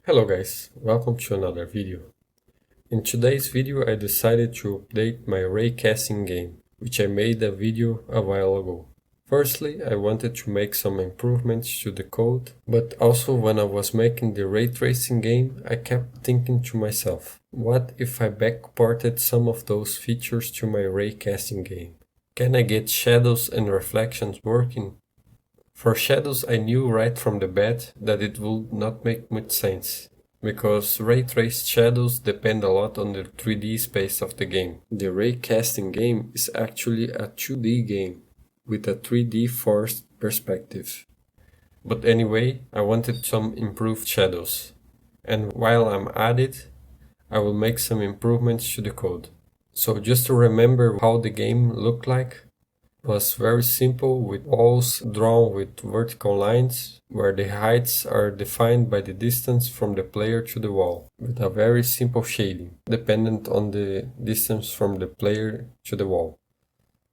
Hello guys, welcome to another video. In today's video I decided to update my raycasting game, which I made a video a while ago. Firstly, I wanted to make some improvements to the code, but also when I was making the ray tracing game, I kept thinking to myself, what if I backported some of those features to my raycasting game? Can I get shadows and reflections working? For shadows, I knew right from the bat that it would not make much sense, because ray traced shadows depend a lot on the 3D space of the game. The ray casting game is actually a 2D game with a 3D forced perspective. But anyway, I wanted some improved shadows, and while I'm at it, I will make some improvements to the code. So just to remember how the game looked like, was very simple, with walls drawn with vertical lines where the heights are defined by the distance from the player to the wall, with a very simple shading dependent on the distance from the player to the wall.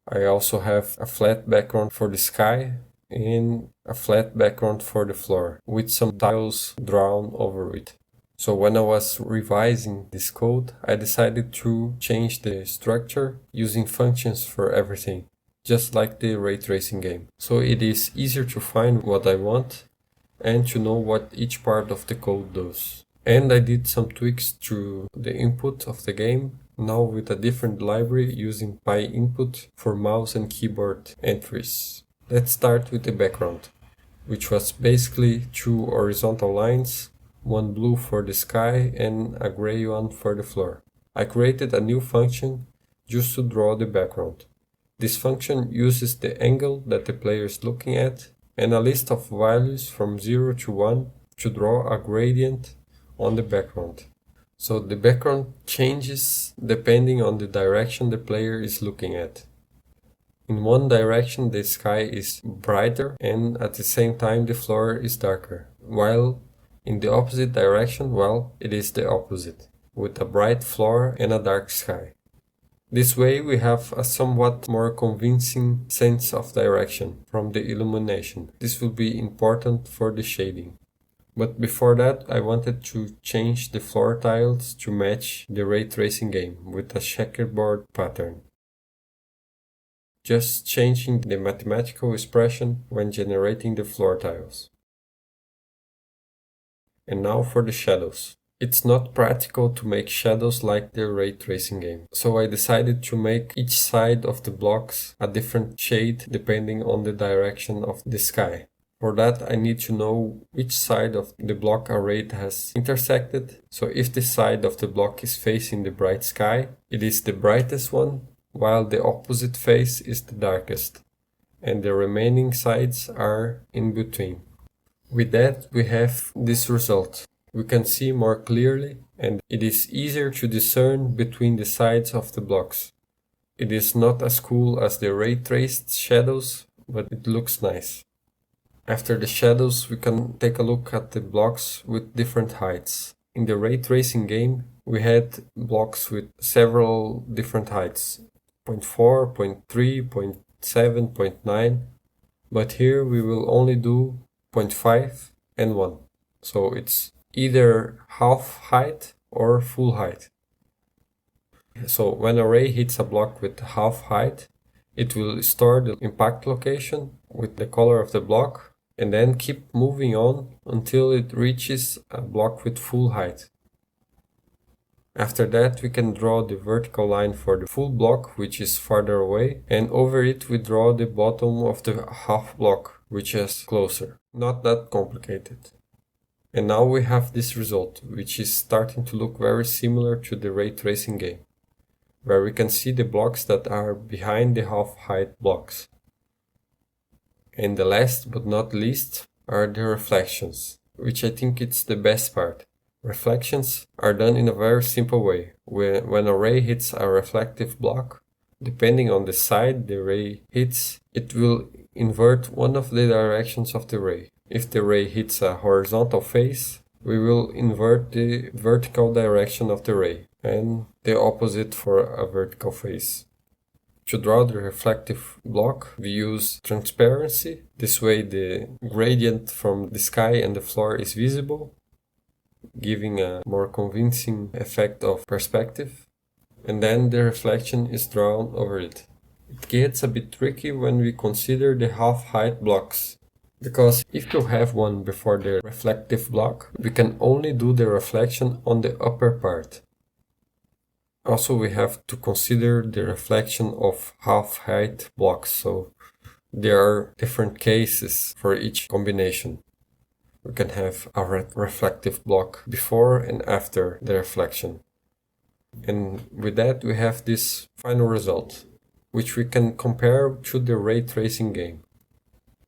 I also have a flat background for the sky and a flat background for the floor with some tiles drawn over it. So when I was revising this code, I decided to change the structure using functions for everything, just like the ray tracing game. So it is easier to find what I want and to know what each part of the code does. And I did some tweaks to the input of the game, now with a different library using PyInput for mouse and keyboard entries. Let's start with the background, which was basically two horizontal lines, one blue for the sky and a gray one for the floor. I created a new function just to draw the background. This function uses the angle that the player is looking at and a list of values from 0 to 1 to draw a gradient on the background. So the background changes depending on the direction the player is looking at. In one direction the sky is brighter and at the same time the floor is darker, while in the opposite direction, well, it is the opposite, with a bright floor and a dark sky. This way we have a somewhat more convincing sense of direction from the illumination. This will be important for the shading. But before that, I wanted to change the floor tiles to match the ray tracing game with a checkerboard pattern. Just changing the mathematical expression when generating the floor tiles. And now for the shadows. It's not practical to make shadows like the ray tracing game, so I decided to make each side of the blocks a different shade depending on the direction of the sky. For that I need to know which side of the block array has intersected, so if the side of the block is facing the bright sky, it is the brightest one, while the opposite face is the darkest, and the remaining sides are in between. With that we have this result. We can see more clearly, and it is easier to discern between the sides of the blocks. It is not as cool as the ray traced shadows, but it looks nice. After the shadows, we can take a look at the blocks with different heights. In the ray tracing game, we had blocks with several different heights, 0.4, 0.3, 0.7, 0.9, but here we will only do 0.5 and 1. So it's either half height or full height. So when a ray hits a block with half height, it will store the impact location with the color of the block and then keep moving on until it reaches a block with full height. After that we can draw the vertical line for the full block, which is farther away, and over it we draw the bottom of the half block, which is closer. Not that complicated. And now we have this result, which is starting to look very similar to the ray tracing game, where we can see the blocks that are behind the half-height blocks. And the last but not least are the reflections, which I think it's the best part. Reflections are done in a very simple way. When a ray hits a reflective block, depending on the side the ray hits, it will invert one of the directions of the ray. If the ray hits a horizontal face, we will invert the vertical direction of the ray, and the opposite for a vertical face. To draw the reflective block, we use transparency. This way the gradient from the sky and the floor is visible. giving a more convincing effect of perspective, and then the reflection is drawn over it. It gets a bit tricky when we consider the half-height blocks, because if you have one before the reflective block, we can only do the reflection on the upper part. Also, we have to consider the reflection of half-height blocks, so there are different cases for each combination. We can have a reflective block before and after the reflection. And with that, we have this final result, which we can compare to the ray tracing game.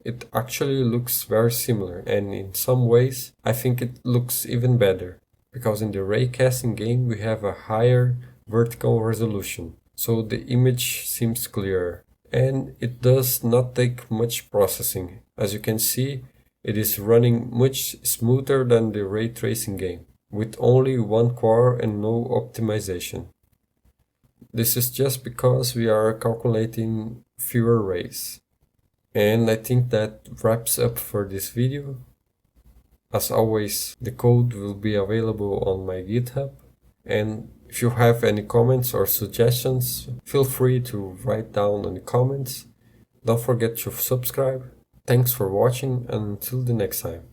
It actually looks very similar, and in some ways, I think it looks even better, because in the raycasting game we have a higher vertical resolution, so the image seems clearer, and it does not take much processing. As you can see, it is running much smoother than the ray tracing game, with only one core and no optimization. This is just because we are calculating fewer rays. And I think that wraps up for this video. As always, the code will be available on my GitHub, and if you have any comments or suggestions, feel free to write down in the comments. Don't forget to subscribe. Thanks for watching, and until the next time.